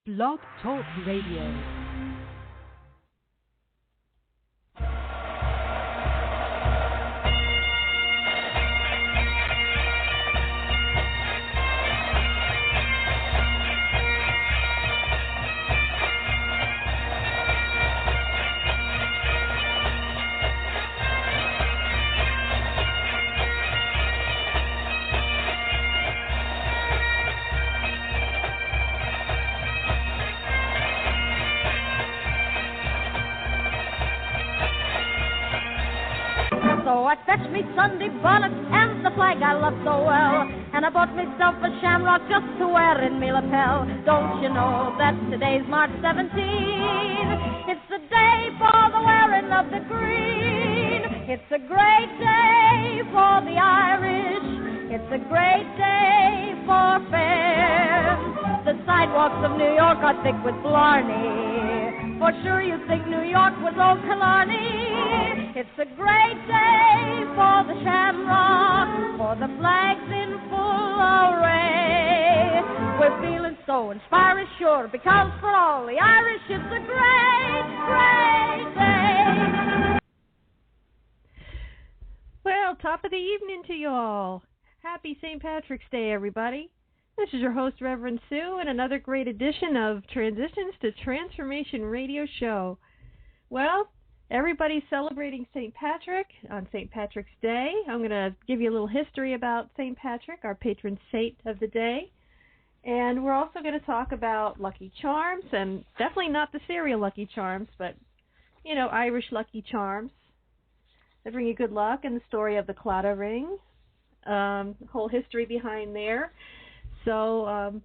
Blog Talk Radio. So I fetched me Sunday bonnet and the flag I love so well, and I bought myself a shamrock just to wear in me lapel. Don't you know that today's March 17th? It's the day for the wearing of the green. It's a great day for the Irish. It's a great day for fair. The sidewalks of New York are thick with blarney. For sure you think New York was old Killarney. It's a great day for the shamrock, for the flags in full array. We're feeling so inspiring, sure, because for all the Irish it's a great, great day. Well, top of the evening to you all. Happy St. Patrick's Day, everybody. This is your host, Reverend Sue, and another great edition of Transitions to Transformation Radio Show. Well, everybody's celebrating St. Patrick on St. Patrick's Day. I'm going to give you a little history about St. Patrick, our patron saint of the day. And we're also going to talk about Lucky Charms, and definitely not the cereal Lucky Charms, but, you know, Irish Lucky Charms. They bring you good luck, and the story of the Claddagh ring, the whole history behind there. So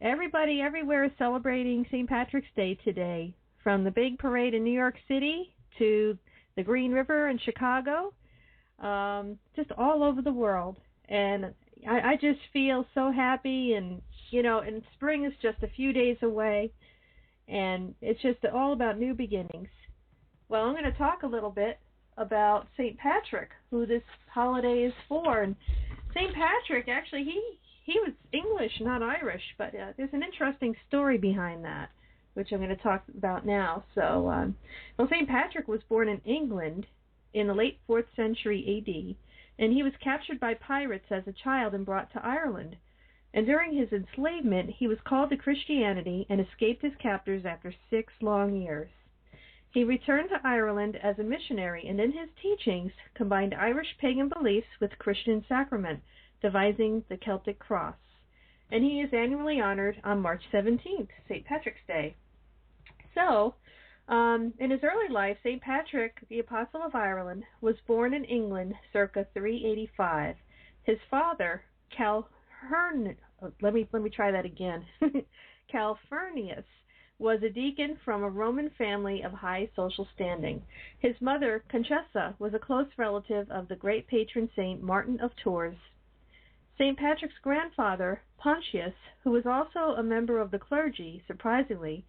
everybody everywhere is celebrating St. Patrick's Day today, from the big parade in New York City to the Green River in Chicago, just all over the world. And I just feel so happy, and, you know, and spring is just a few days away, and it's just all about new beginnings. Well, I'm going to talk a little bit about St. Patrick, who this holiday is for. And St. Patrick, actually, he was English, not Irish, but there's an interesting story behind that, which I'm going to talk about now. So, well, St. Patrick was born in England in the late 4th century A.D., and he was captured by pirates as a child and brought to Ireland. And during his enslavement, he was called to Christianity and escaped his captors after 6 long years. He returned to Ireland as a missionary, and in his teachings combined Irish pagan beliefs with Christian sacrament, devising the Celtic cross. And he is annually honored on March 17th, St. Patrick's Day. So, in his early life, St. Patrick, the Apostle of Ireland, was born in England circa 385. His father, Calfurnius, was a deacon from a Roman family of high social standing. His mother, Conchessa, was a close relative of the great patron saint Martin of Tours. St. Patrick's grandfather, Pontius, who was also a member of the clergy, surprisingly,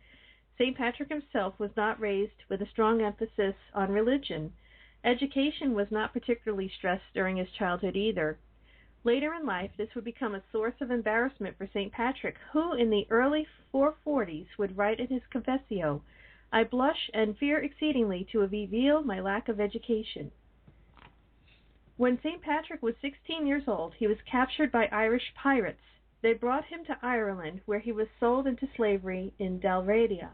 St. Patrick himself was not raised with a strong emphasis on religion. Education was not particularly stressed during his childhood either. Later in life, this would become a source of embarrassment for St. Patrick, who in the early 440s would write in his Confessio, "I blush and fear exceedingly to reveal my lack of education." When St. Patrick was 16 years old, he was captured by Irish pirates. They brought him to Ireland, where he was sold into slavery in Dalriada.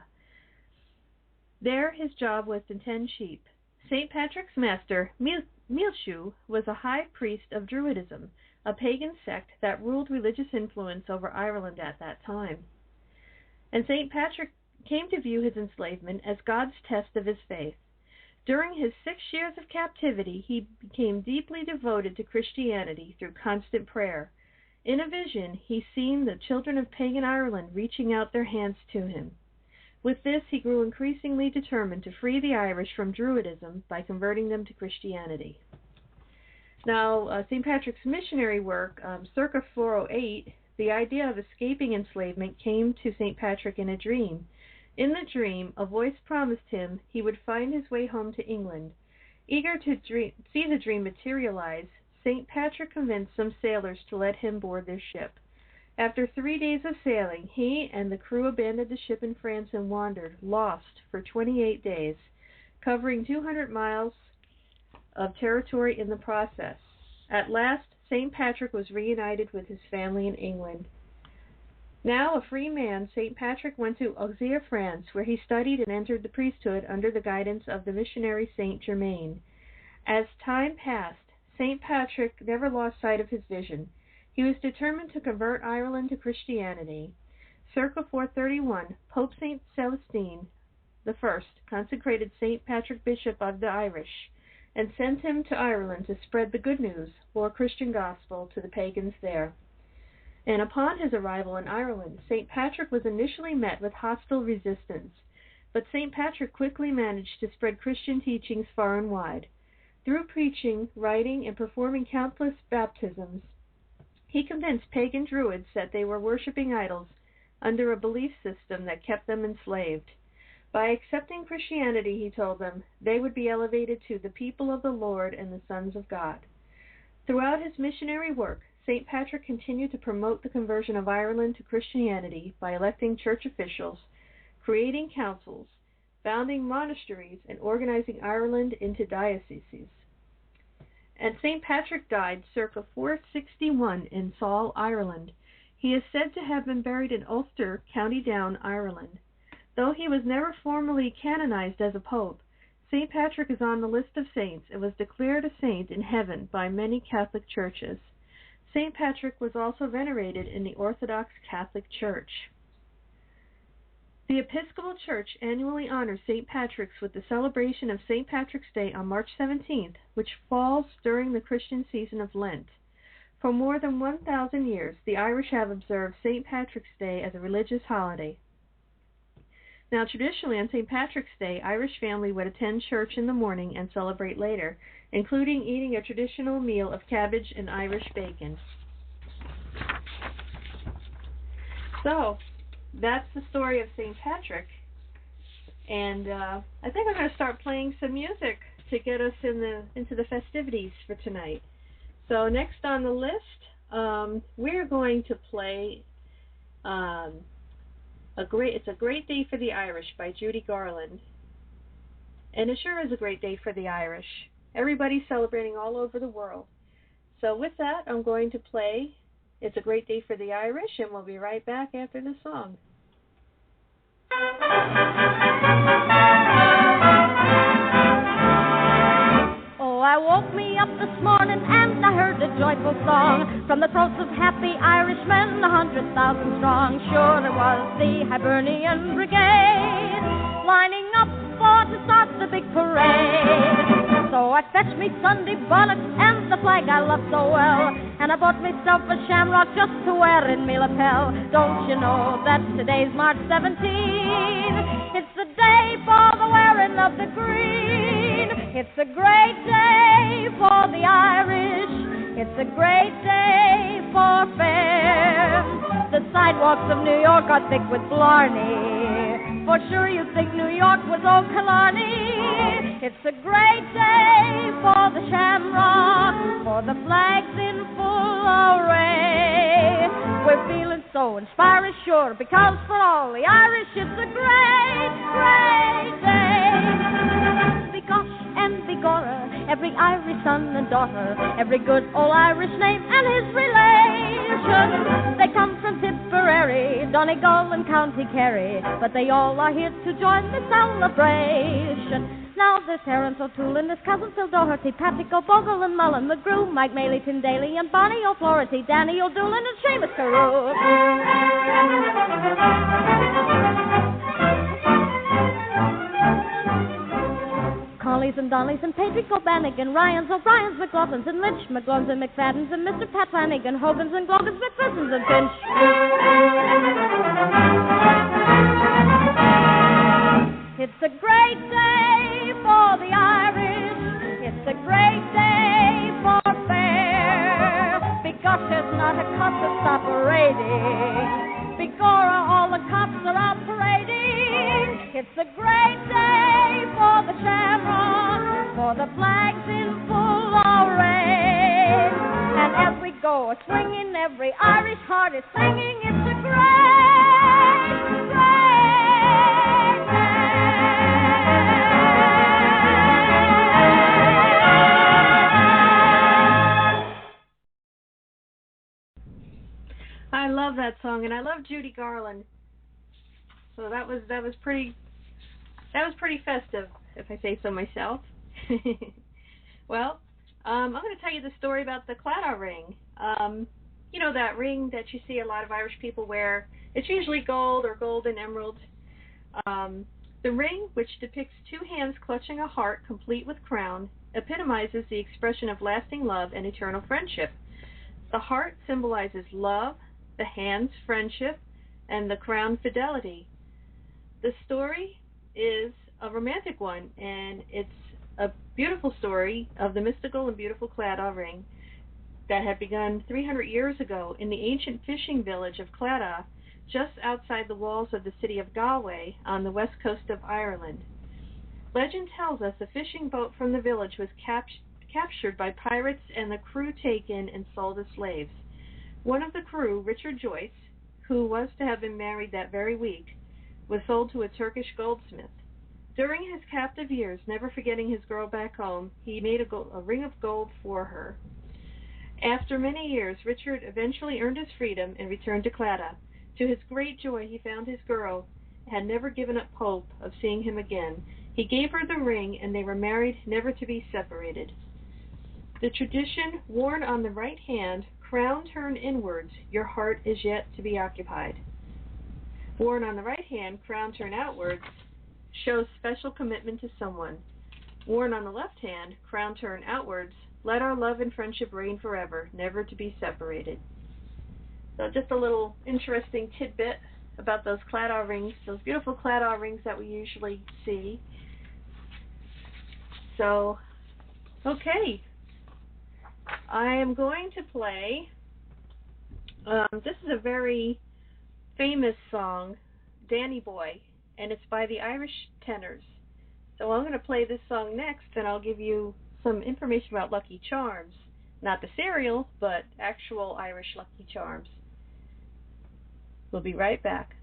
There his job was to tend sheep. St. Patrick's master, Milshu, was a high priest of Druidism, a pagan sect that ruled religious influence over Ireland at that time. And St. Patrick came to view his enslavement as God's test of his faith. During his 6 years of captivity, he became deeply devoted to Christianity through constant prayer. In a vision, he seen the children of pagan Ireland reaching out their hands to him. With this, he grew increasingly determined to free the Irish from Druidism by converting them to Christianity. Now, St. Patrick's missionary work, circa 408, the idea of escaping enslavement came to St. Patrick in a dream. In the dream, a voice promised him he would find his way home to England. Eager to see the dream materialize, St. Patrick convinced some sailors to let him board their ship. After 3 days of sailing, he and the crew abandoned the ship in France and wandered, lost, for 28 days, covering 200 miles of territory in the process. At last, St. Patrick was reunited with his family in England. Now a free man, St. Patrick went to Auxerre, France, where he studied and entered the priesthood under the guidance of the missionary St. Germain. As time passed, St. Patrick never lost sight of his vision. He was determined to convert Ireland to Christianity. Circa 431, Pope St. Celestine I consecrated St. Patrick Bishop of the Irish and sent him to Ireland to spread the good news, or Christian gospel, to the pagans there. And upon his arrival in Ireland, St. Patrick was initially met with hostile resistance, but St. Patrick quickly managed to spread Christian teachings far and wide. Through preaching, writing, and performing countless baptisms, he convinced pagan Druids that they were worshipping idols under a belief system that kept them enslaved. By accepting Christianity, he told them, they would be elevated to the people of the Lord and the sons of God. Throughout his missionary work, St. Patrick continued to promote the conversion of Ireland to Christianity by electing church officials, creating councils, founding monasteries, and organizing Ireland into dioceses. And St. Patrick died circa 461 in Saul, Ireland. He is said to have been buried in Ulster, County Down, Ireland. Though he was never formally canonized as a pope, St. Patrick is on the list of saints and was declared a saint in heaven by many Catholic churches. St. Patrick was also venerated in the Orthodox Catholic Church. The Episcopal Church annually honors St. Patrick's with the celebration of St. Patrick's Day on March 17th, which falls during the Christian season of Lent. For more than 1,000 years, the Irish have observed St. Patrick's Day as a religious holiday. Now, traditionally on St. Patrick's Day, Irish family would attend church in the morning and celebrate later, including eating a traditional meal of cabbage and Irish bacon. So, that's the story of St. Patrick. And I think I'm going to start playing some music to get us into the festivities for tonight. So next on the list, we're going to play It's a Great Day for the Irish by Judy Garland. And it sure is a great day for the Irish. Everybody's celebrating all over the world. So with that, I'm going to play It's a Great Day for the Irish, and we'll be right back after the song. Oh, I woke me up this morning and I heard a joyful song from the throats of happy Irishmen, 100,000 strong. Sure, it was the Hibernian Brigade lining up to start the big parade. So I fetched me Sunday bonnet and the flag I love so well, and I bought myself a shamrock just to wear in me lapel. Don't you know that today's March 17th? It's the day for the wearing of the green. It's a great day for the Irish. It's a great day for fair. The sidewalks of New York are thick with blarney. For sure you think New York was old Killarney. It's a great day for the shamrock, for the flags in full array. We're feeling so inspiring, sure, because for all the Irish it's a great, great day. Begosh and begorra, every Irish son and daughter, every good old Irish name and his relations. They come from Tipperary, Donegal and County Kerry, but they all are here to join the celebration. Now there's Terence O'Toole and his cousin Phil Doherty, Patrick O'Bogle and Mullen McGrew, Mike Maley, Tim Daly and Barney O'Flaherty, Danny O'Doolan and Seamus Carew. Collies and Dollies and Patrick O'Bannigan, Ryans, O'Briens, McLaughlins and Lynch, McGlones and McFaddens and Mr. Pat Flanagan, Hogans and Glogans, McPhersons and Finch. It's a great day for the Irish. It's a great day for fair. Because there's not a cop that's operating. Begorra, all the cops are out parading. It's a great day for the shamrock, for the flags in full array. And as we go a swinging every Irish heart is singing. It's a great, great day. I love that song, and I love Judy Garland. So that was pretty festive, if I say so myself. Well, I'm going to tell you the story about the Claddagh ring. You know that ring that you see a lot of Irish people wear. It's usually gold or gold and emerald. The ring, which depicts two hands clutching a heart complete with crown, epitomizes the expression of lasting love and eternal friendship. The heart symbolizes love, the hands friendship, and the crown fidelity. The story is a romantic one, and it's a beautiful story of the mystical and beautiful Claddagh ring that had begun 300 years ago in the ancient fishing village of Claddagh, just outside the walls of the city of Galway on the west coast of Ireland. Legend tells us a fishing boat from the village was captured by pirates and the crew taken and sold as slaves. One of the crew, Richard Joyce, who was to have been married that very week, was sold to a Turkish goldsmith. During his captive years, never forgetting his girl back home, he made a ring of gold for her. After many years, Richard eventually earned his freedom and returned to Claddagh. To his great joy, he found his girl had never given up hope of seeing him again. He gave her the ring, and they were married, never to be separated. The tradition, worn on the right hand, crown turned inwards, your heart is yet to be occupied. Worn on the right hand, crown turned outwards, shows special commitment to someone. Worn on the left hand, crown turned outwards, let our love and friendship reign forever, never to be separated. So just a little interesting tidbit about those Claddagh rings, those beautiful Claddagh rings that we usually see. So, okay. I am going to play, this is a very famous song, Danny Boy, and it's by the Irish Tenors. So I'm going to play this song next, and I'll give you some information about Lucky Charms. Not the cereal, but actual Irish Lucky Charms. We'll be right back.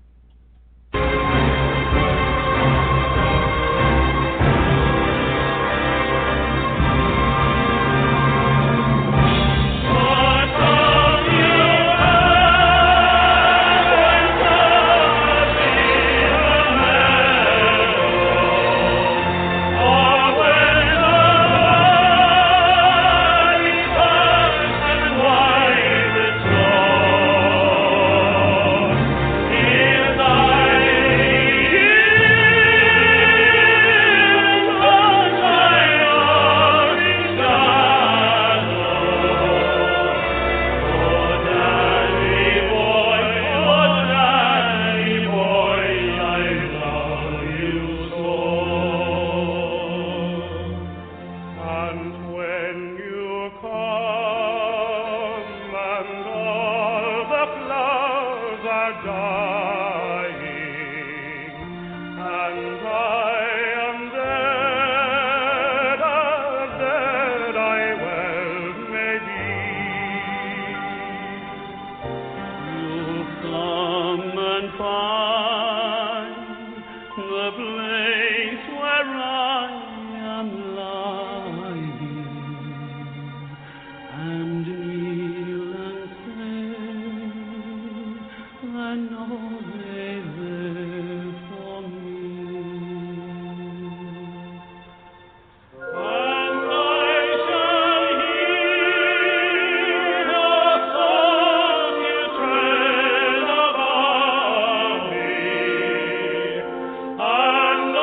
And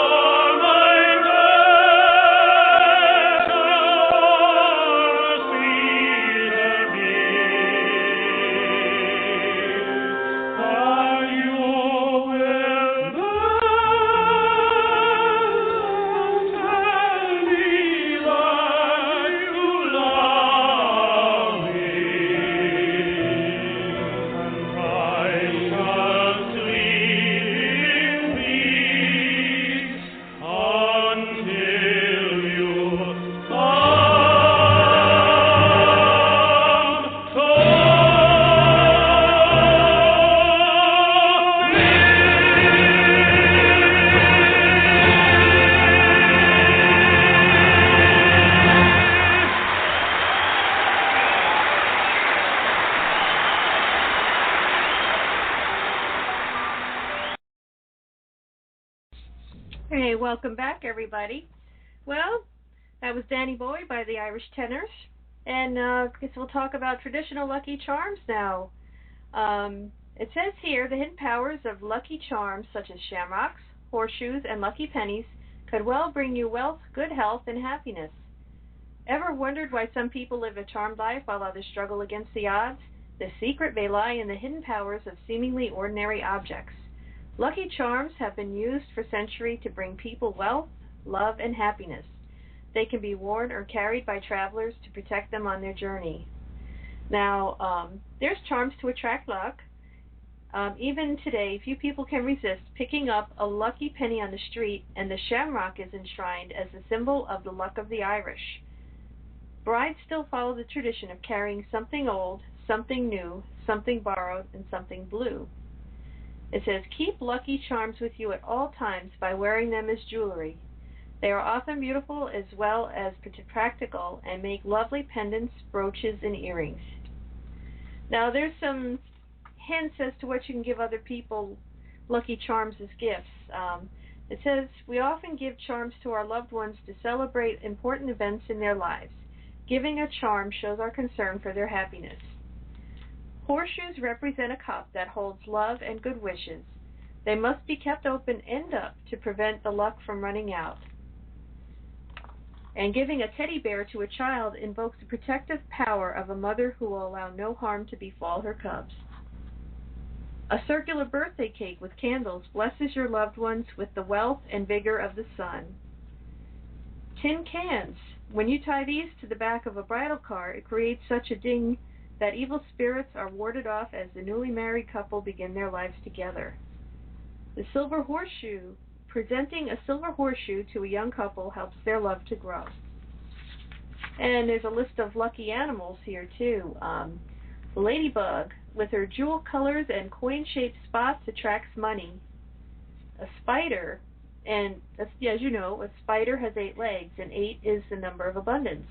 Hey, welcome back, everybody. Well, that was Danny Boy by the Irish Tenors, and I guess we'll talk about traditional lucky charms now. It says here the hidden powers of lucky charms such as shamrocks, horseshoes, and lucky pennies could well bring you wealth, good health, and happiness. Ever wondered why some people live a charmed life while others struggle against the odds? The secret may lie in the hidden powers of seemingly ordinary objects. Lucky charms have been used for centuries to bring people wealth, love, and happiness. They can be worn or carried by travelers to protect them on their journey. Now, there's charms to attract luck. Even today, few people can resist picking up a lucky penny on the street, and the shamrock is enshrined as a symbol of the luck of the Irish. Brides still follow the tradition of carrying something old, something new, something borrowed, and something blue. It says, keep lucky charms with you at all times by wearing them as jewelry. They are often beautiful as well as practical and make lovely pendants, brooches, and earrings. Now, there's some hints as to what you can give other people lucky charms as gifts. It says, we often give charms to our loved ones to celebrate important events in their lives. Giving a charm shows our concern for their happiness. Horseshoes represent a cup that holds love and good wishes. They must be kept open end up to prevent the luck from running out. And giving a teddy bear to a child invokes the protective power of a mother who will allow no harm to befall her cubs. A circular birthday cake with candles blesses your loved ones with the wealth and vigor of the sun. Tin cans. When you tie these to the back of a bridal car, it creates such a ding that evil spirits are warded off as the newly married couple begin their lives together. The silver horseshoe. Presenting a silver horseshoe to a young couple helps their love to grow. And there's a list of lucky animals here, too. The ladybug, with her jewel colors and coin-shaped spots, attracts money. A spider, and as you know, a spider has 8 legs, and 8 is the number of abundance.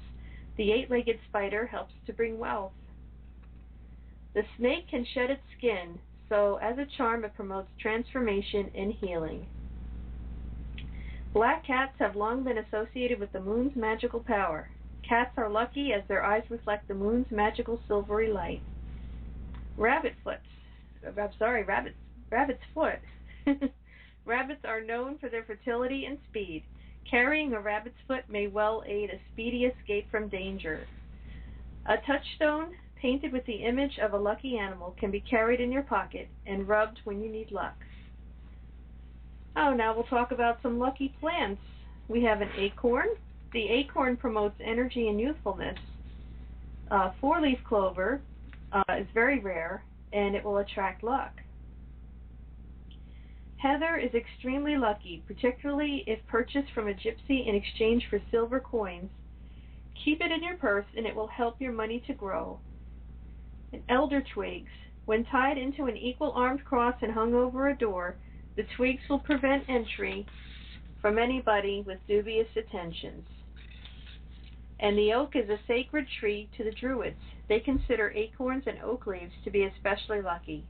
The 8-legged spider helps to bring wealth. The snake can shed its skin, so as a charm it promotes transformation and healing. Black cats have long been associated with the moon's magical power. Cats are lucky as their eyes reflect the moon's magical silvery light. Rabbit's foot. Rabbits are known for their fertility and speed. Carrying a rabbit's foot may well aid a speedy escape from danger. A touchstone painted with the image of a lucky animal can be carried in your pocket and rubbed when you need luck. Oh, now we'll talk about some lucky plants. We have an acorn. The acorn promotes energy and youthfulness. 4-leaf clover is very rare, and it will attract luck. Heather is extremely lucky, particularly if purchased from a gypsy in exchange for silver coins. Keep it in your purse, and it will help your money to grow. And elder twigs. When tied into an equal-armed cross and hung over a door, the twigs will prevent entry from anybody with dubious intentions. And the oak is a sacred tree to the Druids. They consider acorns and oak leaves to be especially lucky.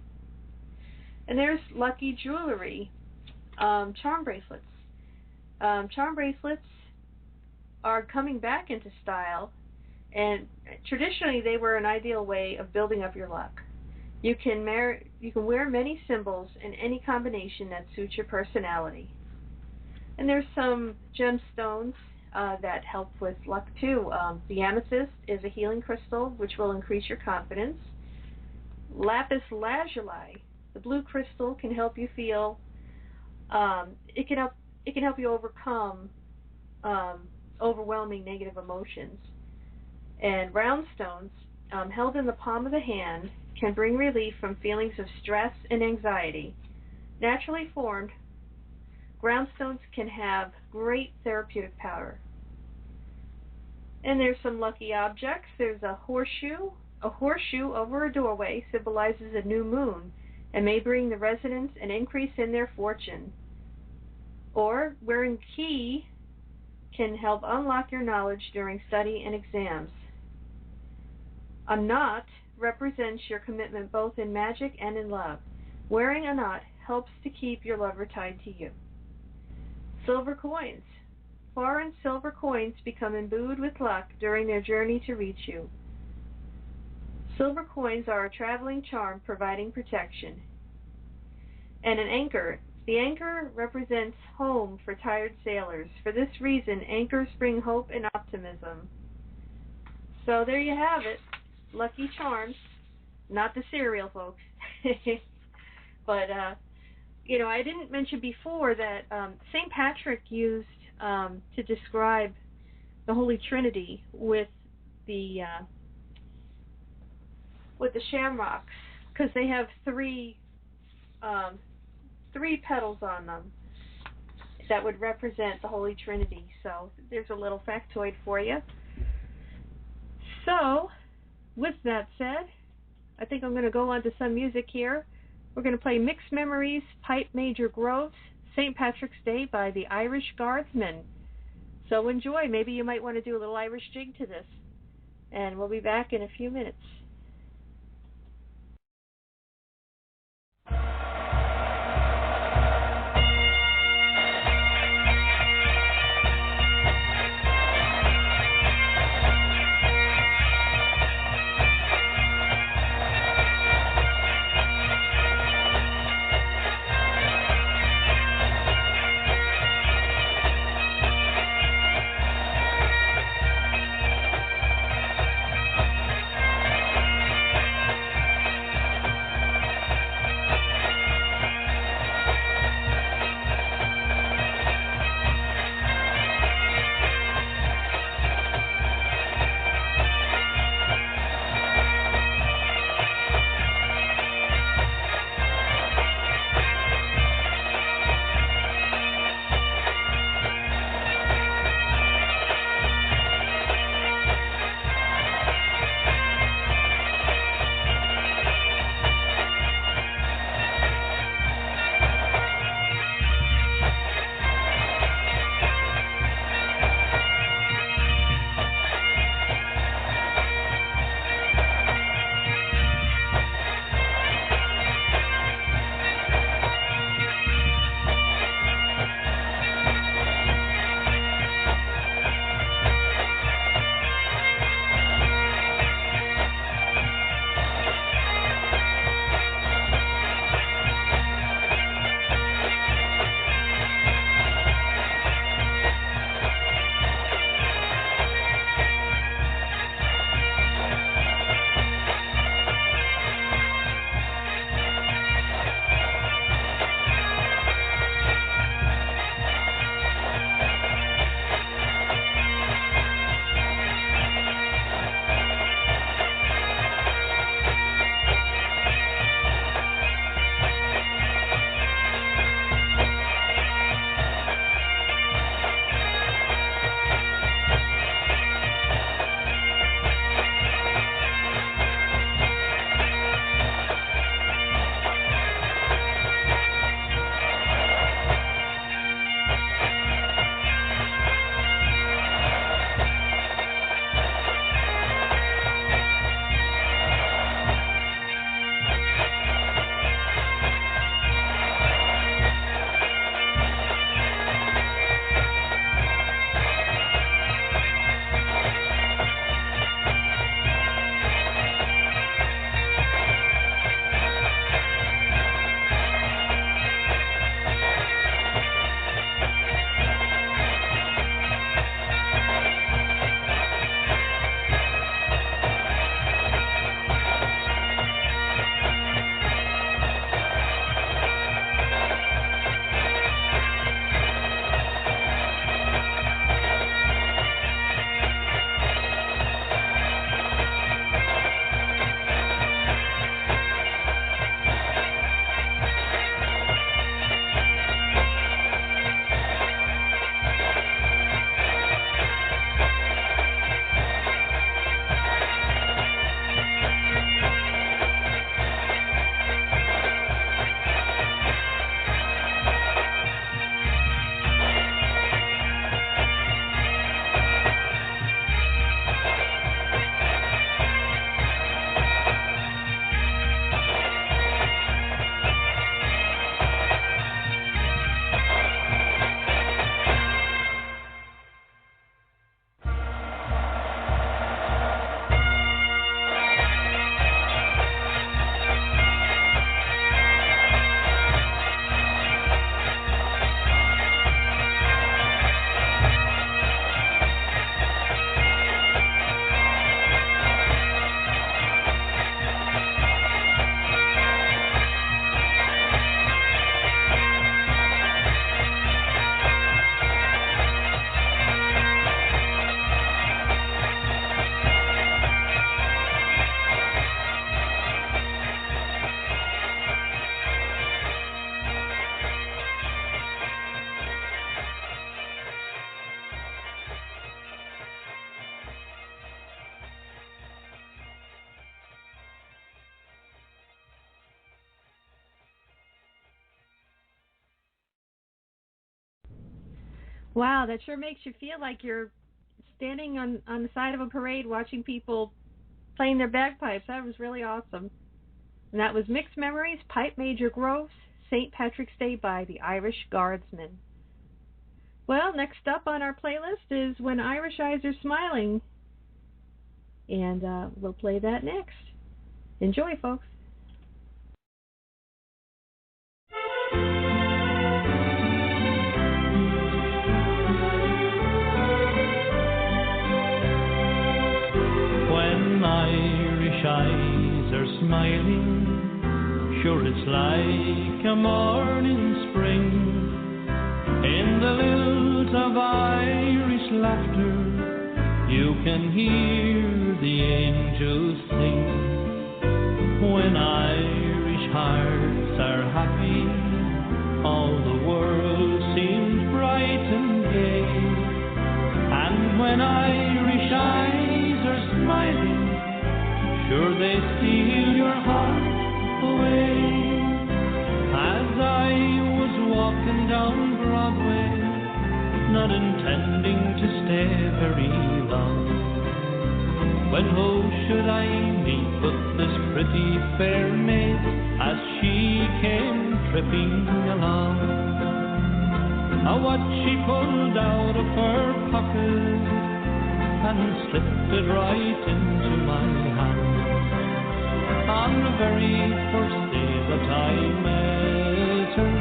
And there's lucky jewelry, charm bracelets. Charm bracelets are coming back into style, and traditionally they were an ideal way of building up your luck. You can wear many symbols in any combination that suits your personality. And there's some gemstones that help with luck too. The amethyst is a healing crystal which will increase your confidence. Lapis lazuli, the blue crystal, can help you feel. It can help you overcome overwhelming negative emotions. And round stones, held in the palm of the hand, can bring relief from feelings of stress and anxiety. Naturally formed, groundstones can have great therapeutic power. And there's some lucky objects. There's a horseshoe. A horseshoe over a doorway symbolizes a new moon and may bring the residents an increase in their fortune. Or wearing a key can help unlock your knowledge during study and exams. A knot represents your commitment both in magic and in love. Wearing a knot helps to keep your lover tied to you. Silver coins. Foreign silver coins become imbued with luck during their journey to reach you. Silver coins are a traveling charm providing protection. And an anchor. The anchor represents home for tired sailors. For this reason, anchors bring hope and optimism. So there you have it. Lucky charms. Not the cereal, folks. But, I didn't mention before that St. Patrick used to describe the Holy Trinity with the shamrocks, because they have three petals on them that would represent the Holy Trinity. So there's a little factoid for you. So, with that said, I think I'm going to go on to some music here. We're going to play Mixed Memories, Pipe Major Groves, St. Patrick's Day by the Irish Guardsmen. So enjoy. Maybe you might want to do a little Irish jig to this. And we'll be back in a few minutes. Wow, that sure makes you feel like you're standing on the side of a parade watching people playing their bagpipes. That was really awesome. And that was Mixed Memories, Pipe Major Groves, St. Patrick's Day by the Irish Guardsmen. Well, next up on our playlist is When Irish Eyes Are Smiling. And we'll play that next. Enjoy, folks. When Irish eyes are smiling, sure it's like a morning spring. In the lilt of Irish laughter, you can hear the angels sing. When Irish hearts are happy, all the world seems bright and gay. And when Irish eyes are smiling, sure they steal your heart away. As I was walking down Broadway, not intending to stay very long, when who should I meet but this pretty fair maid as she came tripping along. What she pulled out of her pocket and slipped it right into my hand. On the very first day that I met her,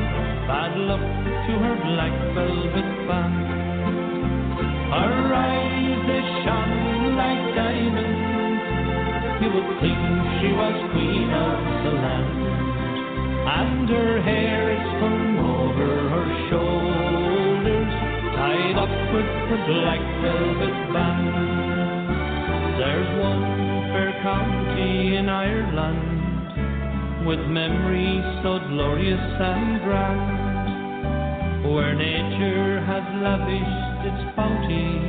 bad luck to her black velvet band. Her eyes, they shone like diamonds, you would think she was queen of the land. And her hair is hung over her shoulders, tied up with the black velvet band. There's one fair county in Ireland, with memories so glorious and grand, where nature has lavished its bounty.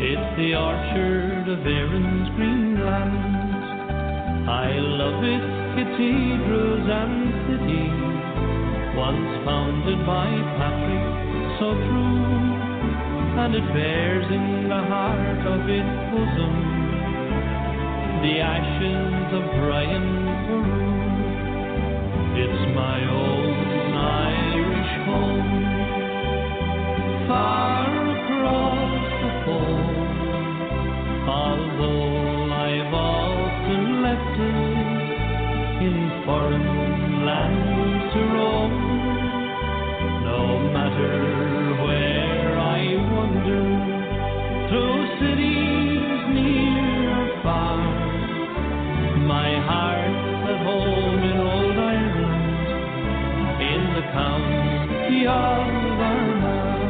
It's the orchard of Erin's green land. I love its cathedrals and cities, once founded by Patrick so true, and it bears in the heart of its bosom the ashes of Brian Boru. It's my own Irish home, far across the foam, although I've often left it in foreign lands to roam. No matter where I wander, through cities near or far, my heart's at home in old Ireland, in the county of Armagh.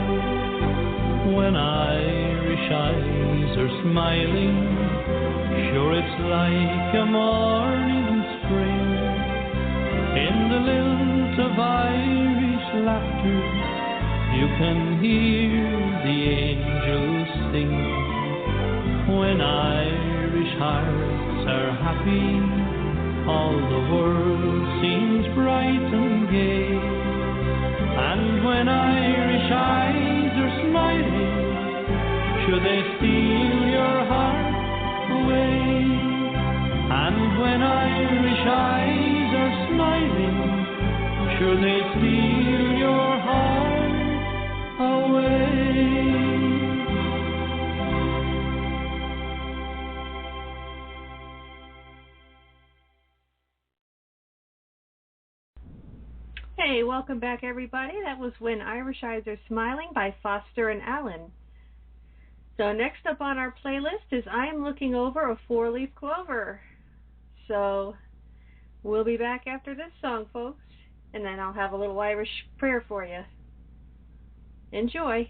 When Irish eyes are smiling, sure it's like a morning spring. In the lilt of Irish laughter, you can hear the angels sing. When Irish hearts are happy, all the world seems bright and gay. And when Irish eyes are smiling, sure they steal your heart away. And when Irish eyes are smiling, sure they steal your heart away. Hey, welcome back, everybody. That was When Irish Eyes Are Smiling by Foster and Allen. So next up on our playlist is I Am Looking Over a Four-Leaf Clover. So we'll be back after this song, folks, and then I'll have a little Irish prayer for you. Enjoy.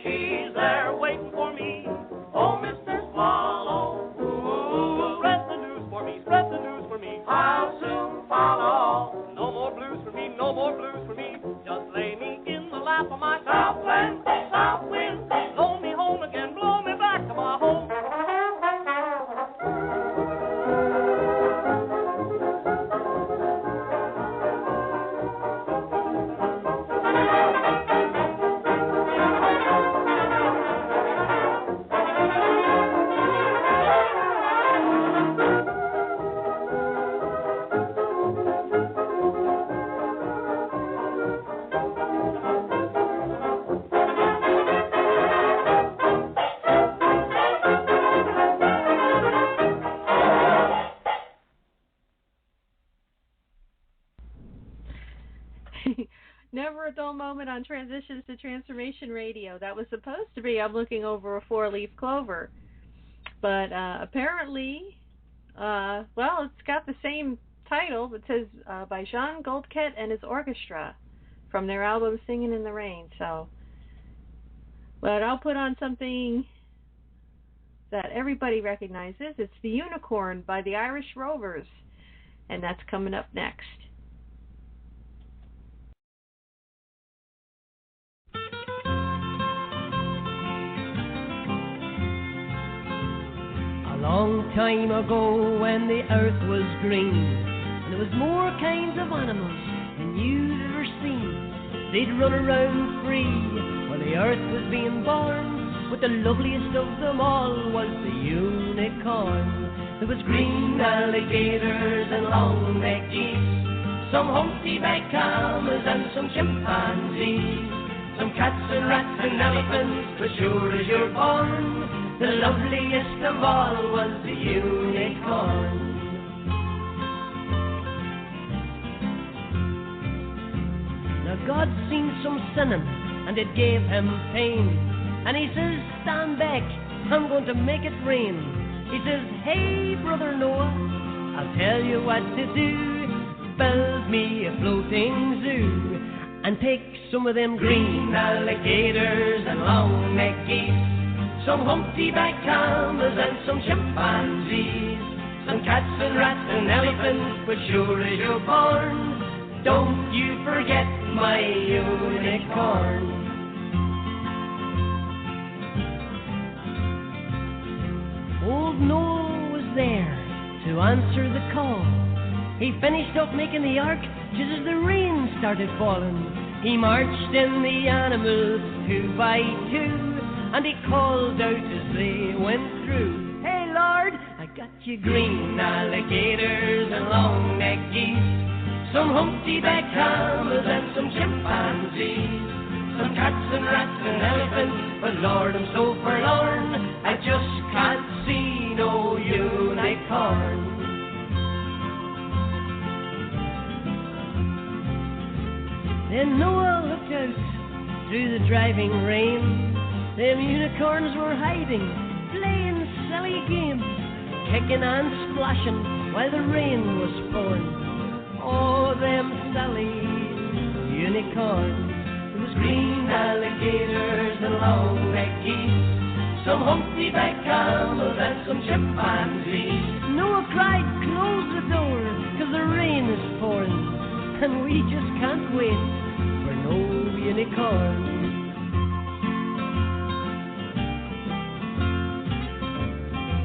she's there waiting for me. Oh, Mr. Swallow, ooh, spread the news for me, spread the news for me. I'll soon follow. No more blues for me, no more blues for me. Just lay me in the lap of my Southland, south wind. Blow me home again, blow me back to my home. Never a dull moment on Transitions to Transformation Radio. That was supposed to be I'm Looking Over a Four-Leaf Clover. But apparently, well, it's got the same title. It says by Jean Goldkett and his orchestra from their album Singin' in the Rain. So, but I'll put on something that everybody recognizes. It's The Unicorn by the Irish Rovers. And that's coming up next. A long time ago when the earth was green and there was more kinds of animals than you'd ever seen, they'd run around free while the earth was being born. But the loveliest of them all was the unicorn. There was green alligators and long-necked geese, some humpty-backed camels and some chimpanzees, some cats and rats and elephants, but sure as you're born, the loveliest of all was the unicorn. Now God seen some sinning, and it gave him pain, and he says, stand back, I'm going to make it rain. He says, hey brother Noah, I'll tell you what to do. Build me a floating zoo, and take some of them green alligators and long-necked geese, some humpty-backed camels and some chimpanzees, some cats and rats and elephants, but sure as you're born, don't you forget my unicorn. Old Noah was there to answer the call. He finished up making the ark just as the rain started falling. He marched in the animals 2 by 2, and he called out as they went through, hey Lord, I got you green alligators and long-necked geese, some humpty-backed camels and some chimpanzees, some cats and rats and elephants, but Lord, I'm so forlorn, I just can't see no unicorn. Then Noah looked out through the driving rain. Them unicorns were hiding, playing silly games, kicking and splashing while the rain was pouring. Oh, them silly unicorns. There was green alligators and long-necked geese, some humpty-backed camels and some chimpanzees. Noah cried, close the door, 'cause the rain is pouring, and we just can't wait for no unicorn.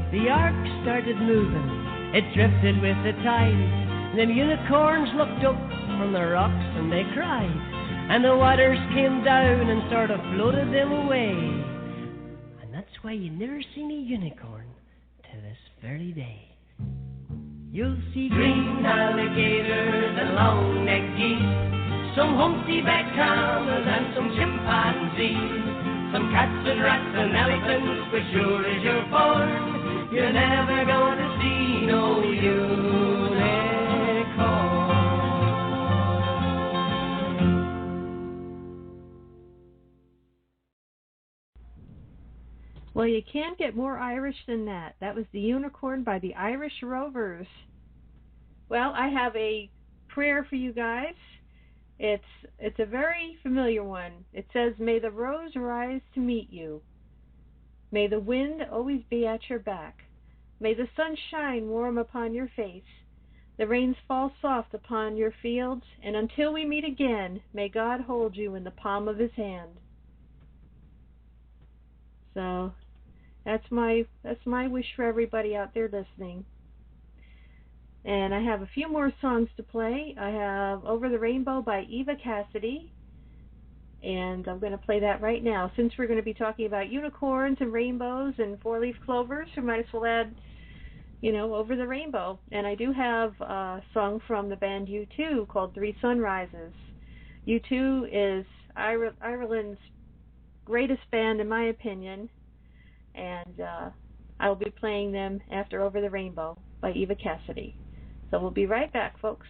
The ark started moving, it drifted with the tide. Them unicorns looked up from the rocks and they cried, and the waters came down and sort of floated them away. And that's why you never seen a unicorn to this very day. You'll see green alligators and long-necked geese, some humpty-backed camels and some chimpanzees, some cats and rats and elephants, but sure as you're born, you're never going to see no unicorn. Well, you can't get more Irish than that. That was The Unicorn by the Irish Rovers. Well, I have a prayer for you guys. It's a very familiar one. It says, "May the rose rise to meet you. May the wind always be at your back. May the sun shine warm upon your face. The rains fall soft upon your fields, and until we meet again, may God hold you in the palm of his hand." So that's my wish for everybody out there listening. And I have a few more songs to play. I have Over the Rainbow by Eva Cassidy, and I'm going to play that right now. Since we're going to be talking about unicorns and rainbows and four-leaf clovers, we might as well add, Over the Rainbow. And I do have a song from the band U2 called Three Sunrises. U2 is Ireland's greatest band, in my opinion, and I'll be playing them after Over the Rainbow by Eva Cassidy. So we'll be right back, folks.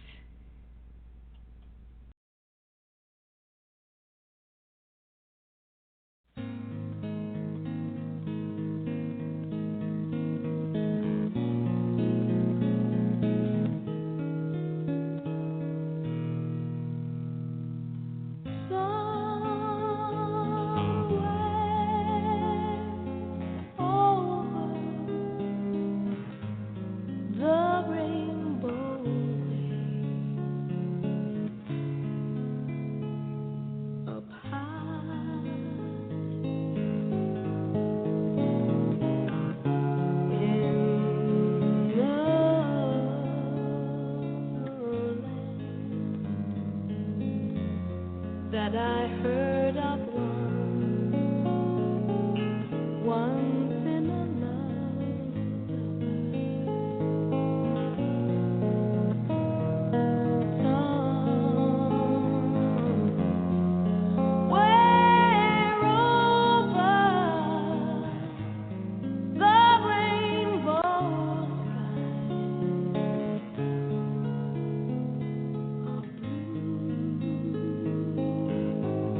That I heard of once in a somewhere over the rainbow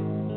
sky.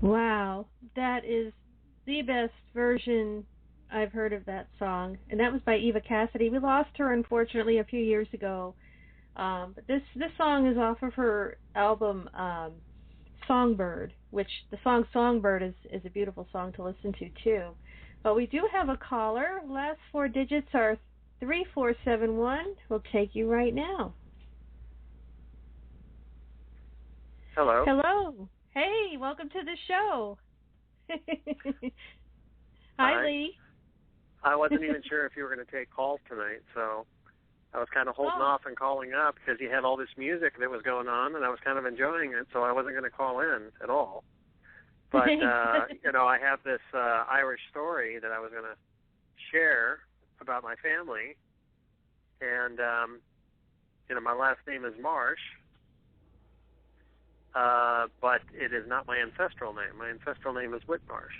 Wow, that is the best version I've heard of that song, and that was by Eva Cassidy. We lost her, unfortunately, a few years ago, but this song is off of her album Songbird, which the song Songbird is a beautiful song to listen to, too. But we do have a caller. Last four digits are 3471. We'll take you right now. Hello. Hello. Hey, welcome to the show. Hi, Lee. I wasn't even sure if you were going to take calls tonight, so I was kind of holding off and calling up because you had all this music that was going on, and I was kind of enjoying it, so I wasn't going to call in at all. But, I have this Irish story that I was going to share about my family, and, my last name is Marsh, but it is not my ancestral name. My ancestral name is Whitmarsh.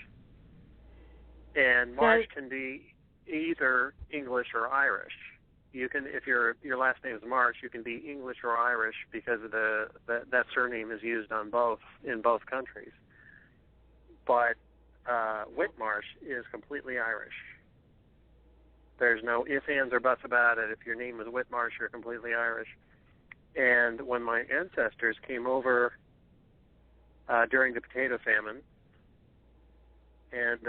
And Marsh can be either English or Irish. You can, if your last name is Marsh, you can be English or Irish because of that surname is used on in both countries. But Whitmarsh is completely Irish. There's no ifs, ands, or buts about it. If your name is Whitmarsh, you're completely Irish. And when my ancestors came over during the potato famine and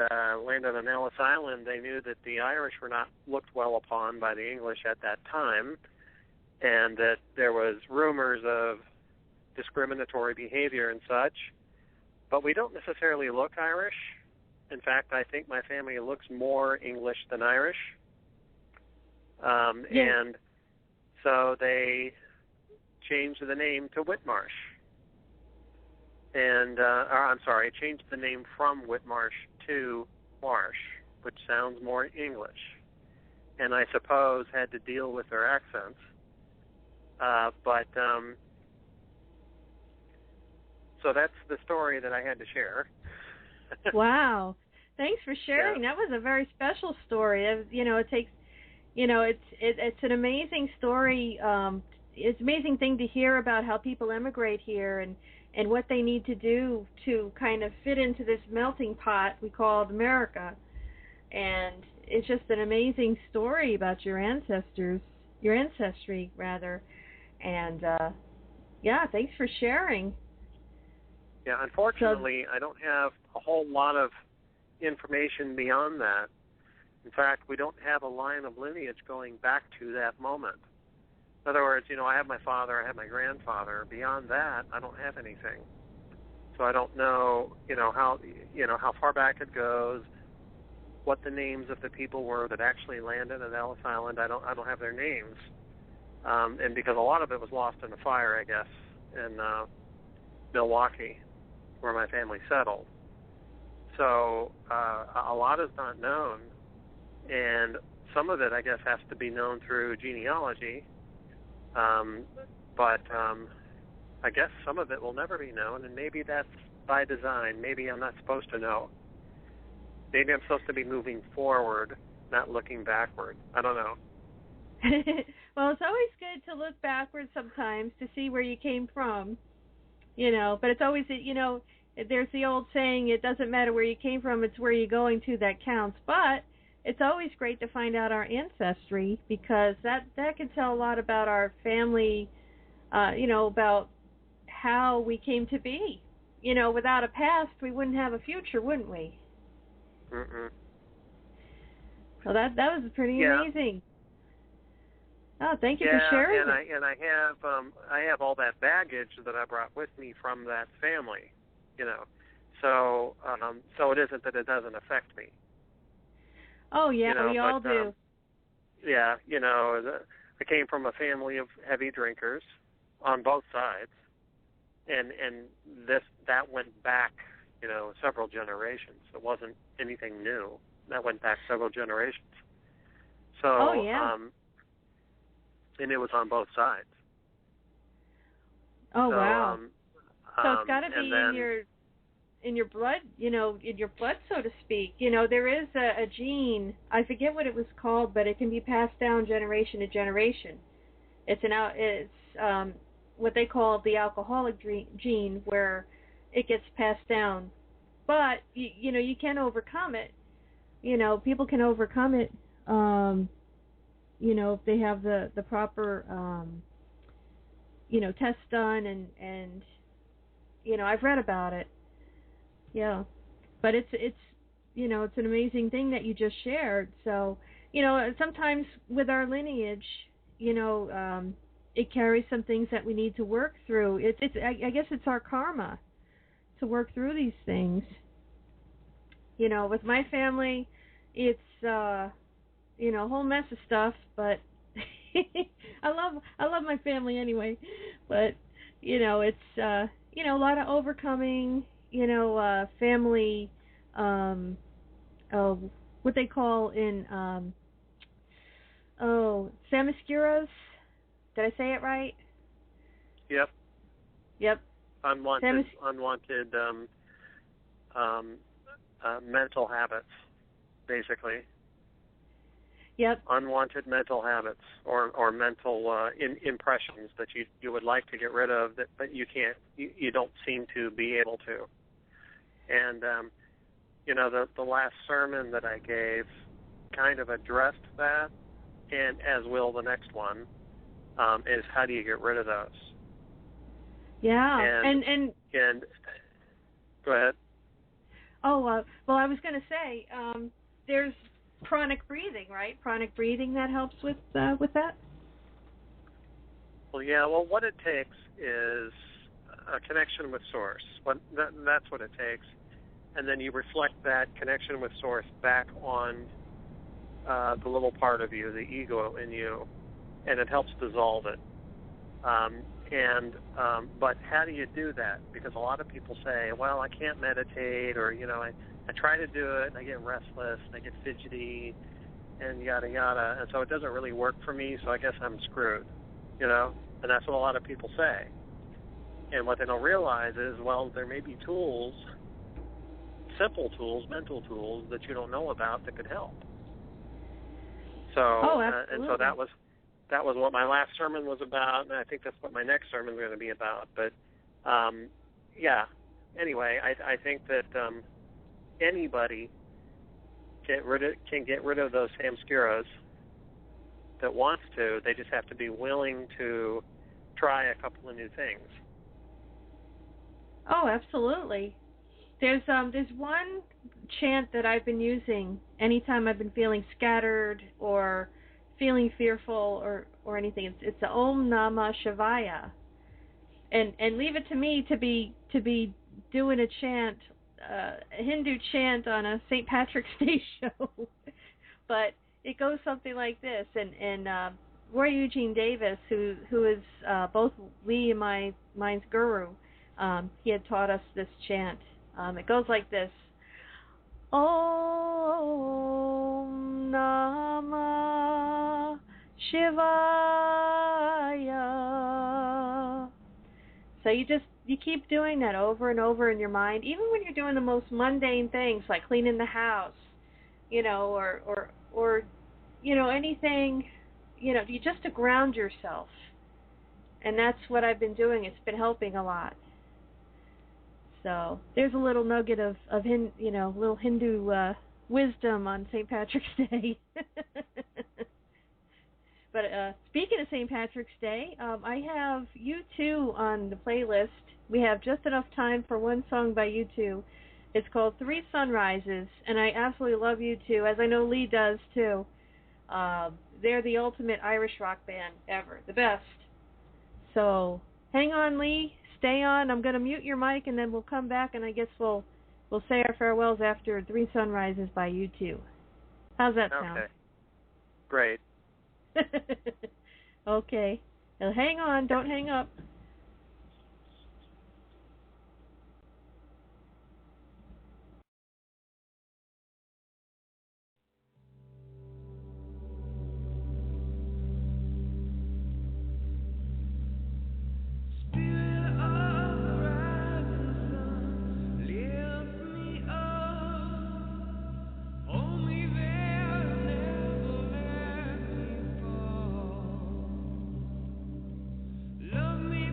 landed on Ellis Island, they knew that the Irish were not looked well upon by the English at that time, and that there was rumors of discriminatory behavior and such. But we don't necessarily look Irish. In fact, I think my family looks more English than Irish. And so they changed the name to Whitmarsh. And, changed the name from Whitmarsh to Marsh, which sounds more English. And I suppose had to deal with their accents. So that's the story that I had to share. Wow. Thanks for sharing. Yeah. That was a very special story. It takes, it's an amazing story. It's an amazing thing to hear about how people emigrate here and what they need to do to kind of fit into this melting pot we call America. And it's just an amazing story about your ancestry, rather. And, thanks for sharing. Yeah, unfortunately, I don't have a whole lot of information beyond that. In fact, we don't have a line of lineage going back to that moment. In other words, I have my father, I have my grandfather. Beyond that, I don't have anything. So I don't know, how far back it goes, what the names of the people were that actually landed at Ellis Island. I don't have their names, and because a lot of it was lost in a fire, I guess, in Milwaukee, where my family settled. So a lot is not known, and some of it, I guess, has to be known through genealogy. But I guess some of it will never be known, and maybe that's by design. Maybe I'm not supposed to know. Maybe I'm supposed to be moving forward, not looking backward. I don't know. Well, it's always good to look backwards sometimes to see where you came from, but it's always, there's the old saying, it doesn't matter where you came from, it's where you're going to that counts. But it's always great to find out our ancestry, because that can tell a lot about our family, about how we came to be. Without a past, we wouldn't have a future, wouldn't we? Mm-mm. Well, that was pretty amazing. Oh, thank you for sharing. And I have all that baggage that I brought with me from that family, So it isn't that it doesn't affect me. Oh yeah, we all do. I came from a family of heavy drinkers on both sides, and that went back, several generations. It wasn't anything new. That went back several generations. So, and it was on both sides. Oh, wow. So it's got to be in your blood, in your blood, so to speak. There is a gene, I forget what it was called, but it can be passed down generation to generation. It's what they call the alcoholic gene, where it gets passed down but you can overcome it. People can overcome it. If they have the proper tests done and I've read about it. Yeah, but it's it's an amazing thing that you just shared. So sometimes with our lineage, it carries some things that we need to work through. I guess it's our karma to work through these things. With my family, it's a whole mess of stuff, but I love my family anyway. But it's a lot of overcoming. Family. What they call in Samoscuras. Did I say it right? Yep. Unwanted mental habits, basically. Yep. Unwanted mental habits or mental impressions that you would like to get rid of, but you can't. You don't seem to be able to. And the last sermon that I gave kind of addressed that, and as will the next one, is how do you get rid of those? Yeah. And go ahead. Oh, well, I was going to say, there's pranic breathing, right? Pranic breathing that helps with that? Well, yeah. Well, what it takes is a connection with Source. That's what it takes. And then you reflect that connection with Source back on the little part of you, the ego in you, and it helps dissolve it. But how do you do that? Because a lot of people say, well, I can't meditate, or, I try to do it, and I get restless, and I get fidgety, and yada, yada. And so it doesn't really work for me, so I guess I'm screwed, And that's what a lot of people say. And what they don't realize is, well, there may be tools, simple tools, mental tools, that you don't know about that could help. So, and so that was what my last sermon was about, and I think that's what my next sermon is going to be about. But, yeah, anyway, I think that anybody can get rid of those samoscuras that wants to. They just have to be willing to try a couple of new things. Oh, absolutely. There's one chant that I've been using anytime I've been feeling scattered or feeling fearful or anything. It's the Om Namah Shivaya, and leave it to me to be doing a chant, a Hindu chant on a St. Patrick's Day show. But it goes something like this, and Roy Eugene Davis, who is both Lee and mine's guru, he had taught us this chant. It goes like this: Om Namah Shivaya. So you keep doing that over and over in your mind, even when you're doing the most mundane things like cleaning the house, or anything, you just to ground yourself. And that's what I've been doing. It's been helping a lot. So there's a little nugget of little Hindu wisdom on St. Patrick's Day. But speaking of St. Patrick's Day, I have U2 on the playlist. We have just enough time for one song by U2. It's called Three Sunrises, and I absolutely love U2, as I know Lee does too. They're the ultimate Irish rock band ever, the best. So hang on, Lee. Stay on. I'm going to mute your mic, and then we'll come back, and I guess we'll say our farewells after Three Sunrises by U2. How's that sound? Okay. Great. Okay. Now hang on. Don't hang up. Love me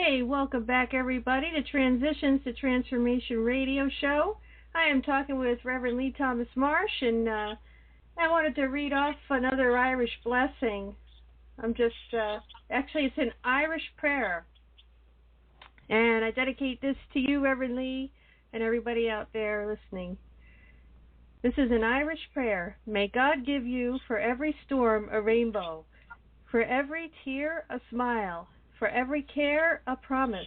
Hey, welcome back, everybody, to Transitions to Transformation Radio Show. I am talking with Reverend Lee Thomas Marsh, and I wanted to read off another Irish blessing. Actually, it's an Irish prayer. And I dedicate this to you, Reverend Lee, and everybody out there listening. This is an Irish prayer. May God give you for every storm a rainbow, for every tear a smile, for every care a promise,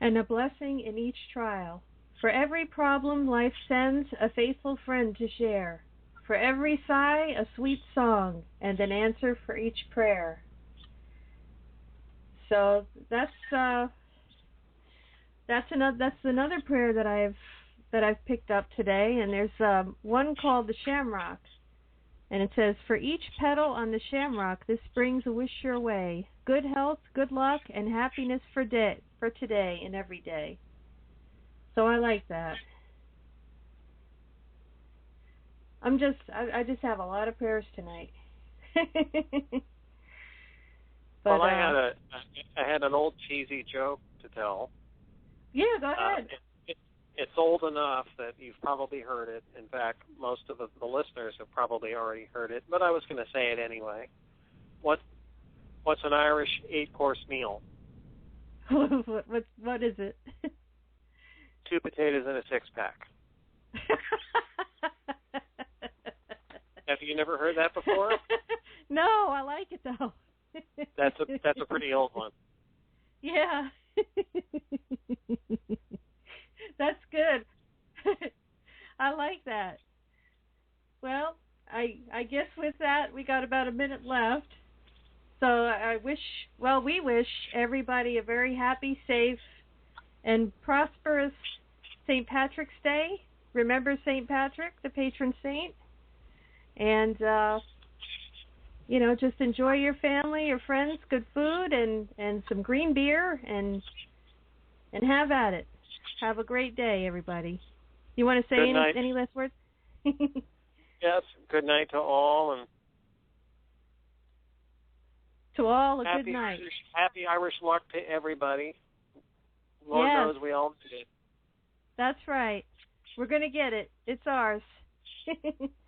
and a blessing in each trial. For every problem life sends a faithful friend to share. For every sigh a sweet song, and an answer for each prayer. So that's another prayer that I've picked up today, and there's one called the Shamrock, and it says, for each petal on the shamrock this brings a wish your way, good health, good luck, and happiness for today and every day. So I like that. I just have a lot of prayers tonight. Well, I had an old cheesy joke to tell. Yeah, go ahead. It's old enough that you've probably heard it. In fact, most of the listeners have probably already heard it, but I was going to say it anyway. What's an Irish 8-course meal? What is it? 2 potatoes and a 6-pack. Have you never heard that before? No, I like it though. That's a pretty old one. Yeah. That's good. I like that. Well, I guess with that we got about a minute left. So we wish everybody a very happy, safe, and prosperous St. Patrick's Day. Remember St. Patrick, the patron saint. And, just enjoy your family, your friends, good food, and some green beer, and have at it. Have a great day, everybody. You want to say any last words? Yes, good night to all. And to all, good night. Happy Irish luck to everybody. Lord knows we all need it. That's right. We're going to get it. It's ours.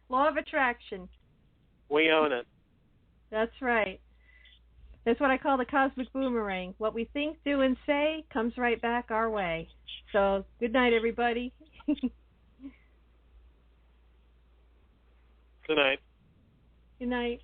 Law of attraction. We own it. That's right. That's what I call the cosmic boomerang. What we think, do, and say comes right back our way. So, good night, everybody. Good night. Good night.